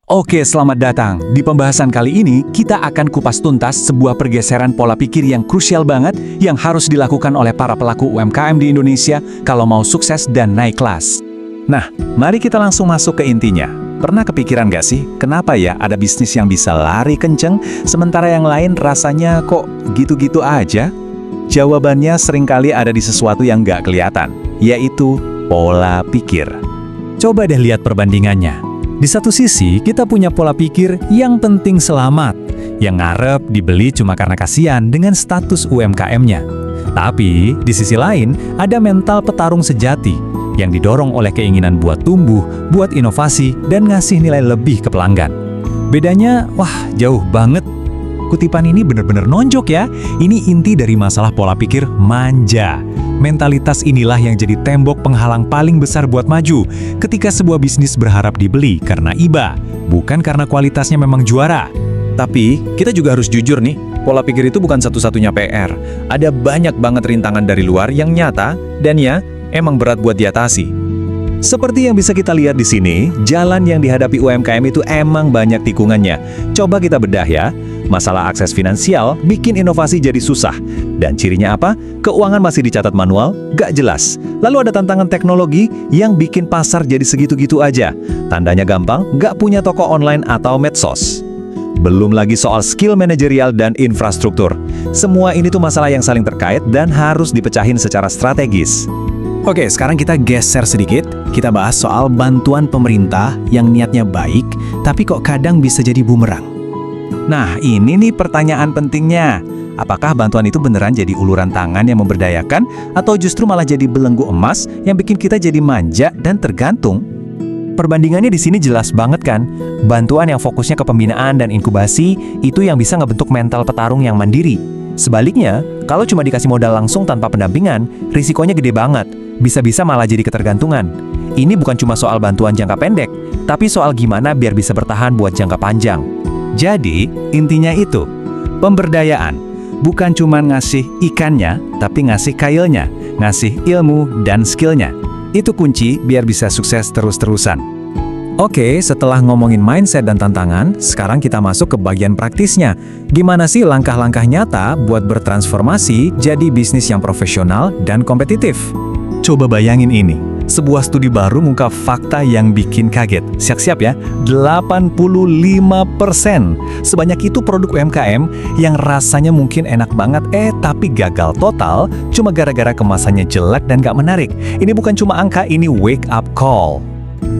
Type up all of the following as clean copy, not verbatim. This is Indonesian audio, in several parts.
Oke, selamat datang. Di pembahasan kali ini, kita akan kupas tuntas sebuah pergeseran pola pikir yang krusial banget yang harus dilakukan oleh para pelaku UMKM di Indonesia kalau mau sukses dan naik kelas. Nah, mari kita langsung masuk ke intinya. Pernah kepikiran gak sih, kenapa ya ada bisnis yang bisa lari kenceng, sementara yang lain rasanya kok gitu-gitu aja? Jawabannya seringkali ada di sesuatu yang gak kelihatan, yaitu pola pikir. Coba deh lihat perbandingannya. Di satu sisi, kita punya pola pikir yang penting selamat, yang ngarep dibeli cuma karena kasihan dengan status UMKM-nya. Tapi, di sisi lain, ada mental petarung sejati, yang didorong oleh keinginan buat tumbuh, buat inovasi, dan ngasih nilai lebih ke pelanggan. Bedanya, wah, jauh banget. Kutipan ini benar-benar nonjok ya. Ini inti dari masalah pola pikir manja. Mentalitas inilah yang jadi tembok penghalang paling besar buat maju ketika sebuah bisnis berharap dibeli karena iba, bukan karena kualitasnya memang juara. Tapi, kita juga harus jujur nih, pola pikir itu bukan satu-satunya PR. Ada banyak banget rintangan dari luar yang nyata, dan ya, emang berat buat diatasi. Seperti yang bisa kita lihat di sini, jalan yang dihadapi UMKM itu emang banyak tikungannya. Coba kita bedah ya. Masalah akses finansial bikin inovasi jadi susah. Dan cirinya apa? Keuangan masih dicatat manual, gak jelas. Lalu ada tantangan teknologi yang bikin pasar jadi segitu-gitu aja. Tandanya gampang, gak punya toko online atau medsos. Belum lagi soal skill manajerial dan infrastruktur. Semua ini tuh masalah yang saling terkait dan harus dipecahin secara strategis. Oke, sekarang kita geser sedikit. Kita bahas soal bantuan pemerintah yang niatnya baik, tapi kok kadang bisa jadi bumerang. Nah, ini nih pertanyaan pentingnya. Apakah bantuan itu beneran jadi uluran tangan yang memberdayakan, atau justru malah jadi belenggu emas yang bikin kita jadi manja dan tergantung? Perbandingannya di sini jelas banget kan? Bantuan yang fokusnya ke pembinaan dan inkubasi, itu yang bisa ngebentuk mental petarung yang mandiri. Sebaliknya, kalau cuma dikasih modal langsung tanpa pendampingan, risikonya gede banget. Bisa-bisa malah jadi ketergantungan. Ini bukan cuma soal bantuan jangka pendek, tapi soal gimana biar bisa bertahan buat jangka panjang. Jadi, intinya itu, pemberdayaan. Bukan cuma ngasih ikannya, tapi ngasih kailnya, ngasih ilmu dan skillnya. Itu kunci biar bisa sukses terus-terusan. Oke, setelah ngomongin mindset dan tantangan, sekarang kita masuk ke bagian praktisnya. Gimana sih langkah-langkah nyata buat bertransformasi jadi bisnis yang profesional dan kompetitif? Coba bayangin ini. Sebuah studi baru mengungkap fakta yang bikin kaget. Siap-siap ya, 85%. Sebanyak itu produk UMKM yang rasanya mungkin enak banget, tapi gagal total cuma gara-gara kemasannya jelek dan gak menarik. Ini bukan cuma angka, ini wake up call.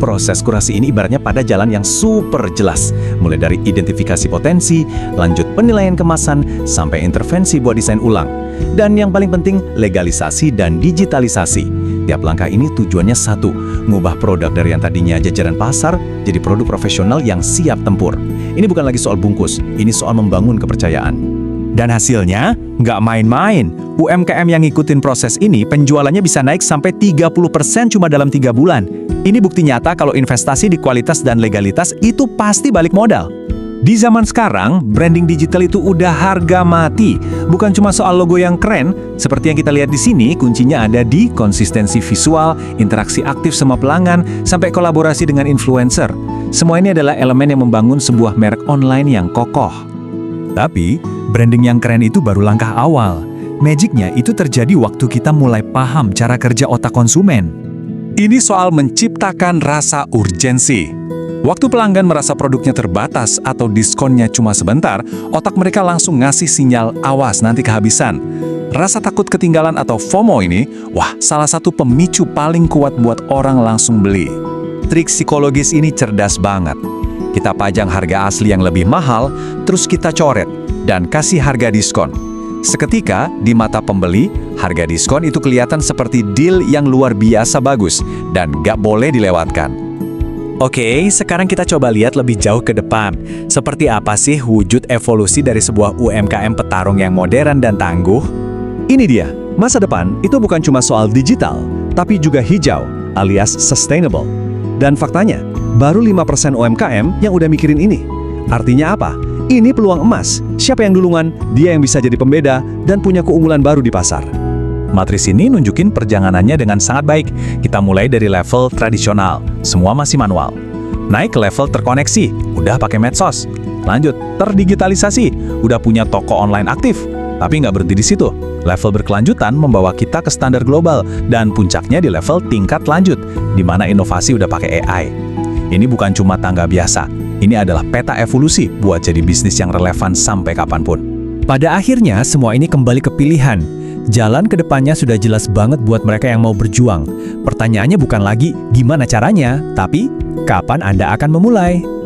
Proses kurasi ini ibaratnya pada jalan yang super jelas. Mulai dari identifikasi potensi, lanjut penilaian kemasan, sampai intervensi buat desain ulang. Dan yang paling penting, legalisasi dan digitalisasi. Tiap langkah ini tujuannya satu, ngubah produk dari yang tadinya jajaran pasar jadi produk profesional yang siap tempur. Ini bukan lagi soal bungkus, ini soal membangun kepercayaan. Dan hasilnya, nggak main-main. UMKM yang ngikutin proses ini, penjualannya bisa naik sampai 30% cuma dalam 3 bulan. Ini bukti nyata kalau investasi di kualitas dan legalitas itu pasti balik modal. Di zaman sekarang, branding digital itu udah harga mati. Bukan cuma soal logo yang keren, seperti yang kita lihat di sini, kuncinya ada di konsistensi visual, interaksi aktif sama pelanggan, sampai kolaborasi dengan influencer. Semua ini adalah elemen yang membangun sebuah merek online yang kokoh. Tapi, branding yang keren itu baru langkah awal. Magicnya itu terjadi waktu kita mulai paham cara kerja otak konsumen. Ini soal menciptakan rasa urgensi. Waktu pelanggan merasa produknya terbatas atau diskonnya cuma sebentar, otak mereka langsung ngasih sinyal awas nanti kehabisan. Rasa takut ketinggalan atau FOMO ini, wah, salah satu pemicu paling kuat buat orang langsung beli. Trik psikologis ini cerdas banget. Kita pajang harga asli yang lebih mahal, terus kita coret dan kasih harga diskon. Seketika, di mata pembeli, harga diskon itu kelihatan seperti deal yang luar biasa bagus dan gak boleh dilewatkan. Oke, sekarang kita coba lihat lebih jauh ke depan. Seperti apa sih wujud evolusi dari sebuah UMKM petarung yang modern dan tangguh? Ini dia, masa depan itu bukan cuma soal digital, tapi juga hijau, alias sustainable. Dan faktanya, baru 5% UMKM yang udah mikirin ini. Artinya apa? Ini peluang emas. Siapa yang duluan, dia yang bisa jadi pembeda dan punya keunggulan baru di pasar. Matris ini nunjukin perjalanannya dengan sangat baik. Kita mulai dari level tradisional, semua masih manual. Naik ke level terkoneksi, udah pakai medsos. Lanjut, terdigitalisasi, udah punya toko online aktif. Tapi nggak berhenti di situ. Level berkelanjutan membawa kita ke standar global, dan puncaknya di level tingkat lanjut, di mana inovasi udah pakai AI. Ini bukan cuma tangga biasa, ini adalah peta evolusi buat jadi bisnis yang relevan sampai kapanpun. Pada akhirnya, semua ini kembali ke pilihan. Jalan ke depannya sudah jelas banget buat mereka yang mau berjuang. Pertanyaannya bukan lagi gimana caranya, tapi kapan Anda akan memulai?